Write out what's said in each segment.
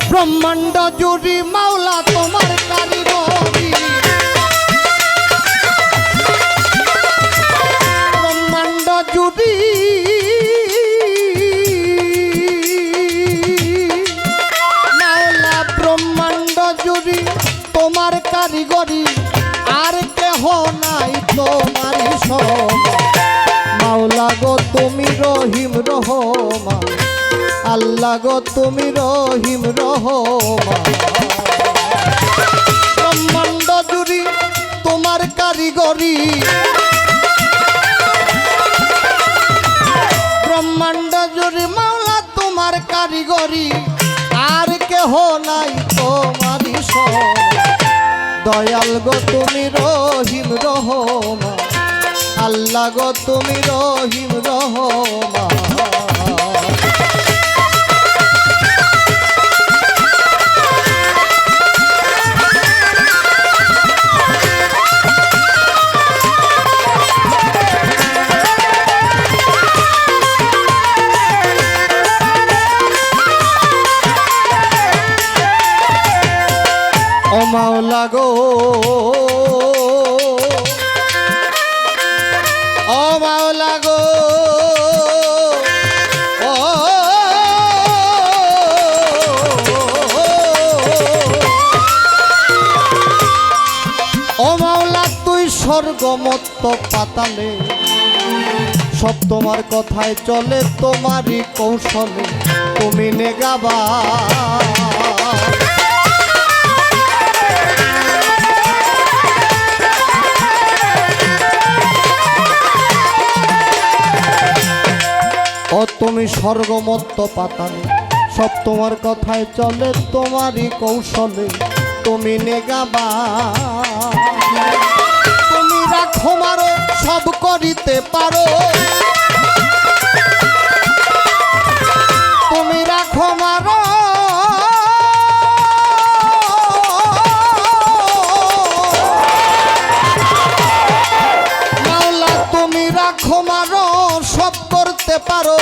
ব্রহ্মাণ্ড জুড়ি মাওলা তোমার কারিগরি, ব্রহ্মাণ্ড জুড়ি মাওলা, ব্রহ্মাণ্ড জুড়ি তোমার কারিগরি, আর কেহ নাই তোমারই সমান। মাওলা গো তুমি রহিম রহমান, আল্লাহ গো তুমি রহিম রহমান। ব্রহ্মাণ্ড জুড়ি তোমার কারিগরি, ব্রহ্মাণ্ড জুড়ি মাওলা তোমার কারিগরি, আর কেহ নাই তোমারই সমান। দয়াল গো তুমি রহিম রহমান, আল্লাহ গো তুমি রহিম রহমান। ও মাওলা গো, ও মাওলা গো, ও মাওলা তুই স্বর্গমত্ত পাতালে, সব তোমার কথায় চলে, তোমারই কৌশলে তুমি নেগাবা। ও তুমি স্বর্গমত্ত পাতালে, সব তোমার কথায় চলে, তোমারই কৌশলে তুমি নেগাবা। তুমি রাখো মারো সব করিতে পারো, তুমি রাখো মারো মাওলা, তুমি রাখো মারো সব করতে পারো,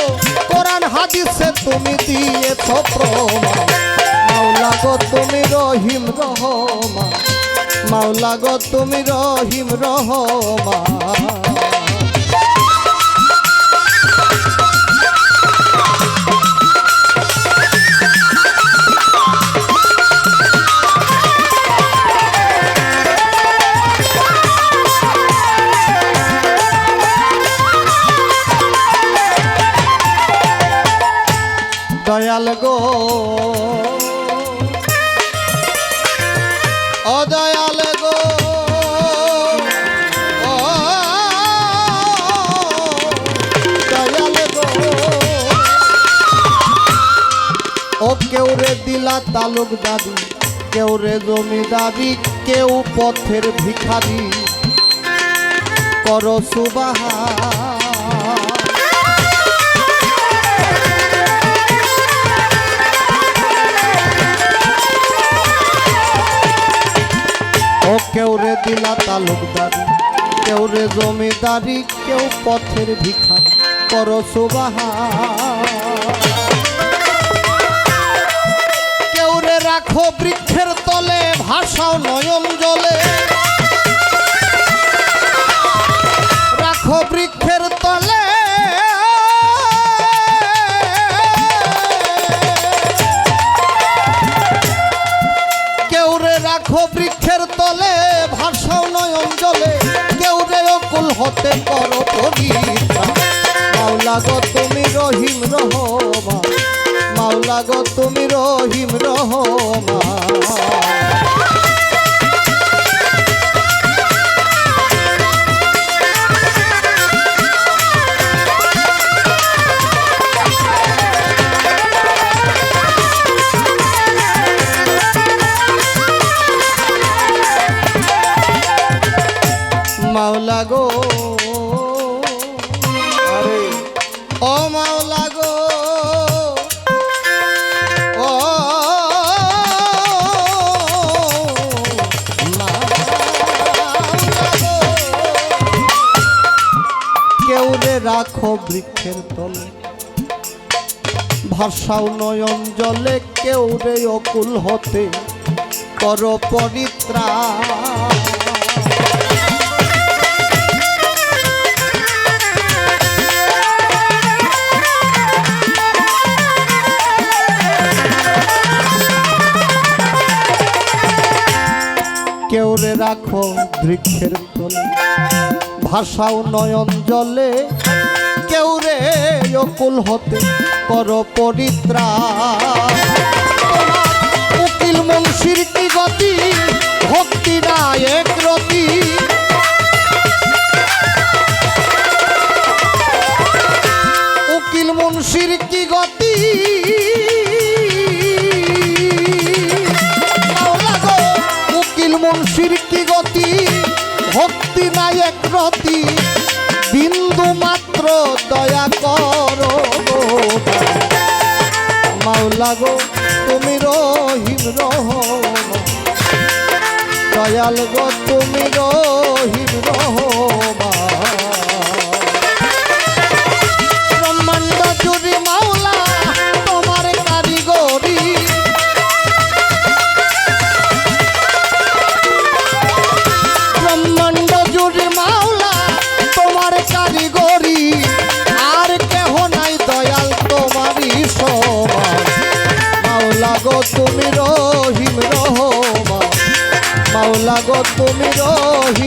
কোরআন হাদিসে তুমি দিয়েছ প্রমাণ। মাওলা গো তুমি রহিম রহমান, মাওলা গো তুমি রহিম রহমান। দয়াল গো, ও দয়াল গো, ও দয়াল গো, ও কেউ রে দিলা তালুকদারি, কেউ রে জমিদারি, কেউ পথের ভিখারি, করো সুবহান। ও কেউ রে দিলা তালুকদারি, কেউ রে জমিদারি, কেউ পথের ভিখারি, করো সুবহান। কেউ রে রাখো বৃক্ষের তলে, ভাষাও নয়ন জলে, রাখো বৃক্ষের তলে, কেউ রে রাখো বৃক্ষের তলে, ভাষাও নয়ন জলে, কেউ রে অকুল হতে করো পরিত্রাণ। মাওলা গো তুমি রহিম রহমান, মাওলা গো তুমি রহিম রহমান। মাওলা গো, আরে ও মাওলা গো, ও কেউ রে রাখো বৃক্ষের তলে, ভাষাও নয়ন জলে কেউ রে অকুল হতে কর পরিত্রাণ। কেউ রে রাখো বৃক্ষের তলে ভাষাও নয়ন জলে কেউ রে অকুল হতে কর পরিত্রাণ। উকিল মুন্সির কি গতি ভক্তি না এক রতি, উকিল মুন্সির কি গতি মুন্সির কি গতি ভক্তি নাই এক রতি, বিন্দু মাত্র দয়া করো মাওলা গো তুমি রহিম রহমান, দয়াল গো তুমি রহিম রহমান। ব্রহ্মাণ্ড জুড়ে মাওলা তোমার কারিগরি, ব্রহ্মাণ্ড জুড়ে মাওলা তোমার কারিগরি, আর কেহ নাই দয়াল তোমারই সমান। মাওলা গো তুমি রহিম রহমান, মাওলা গো তুমি রহিম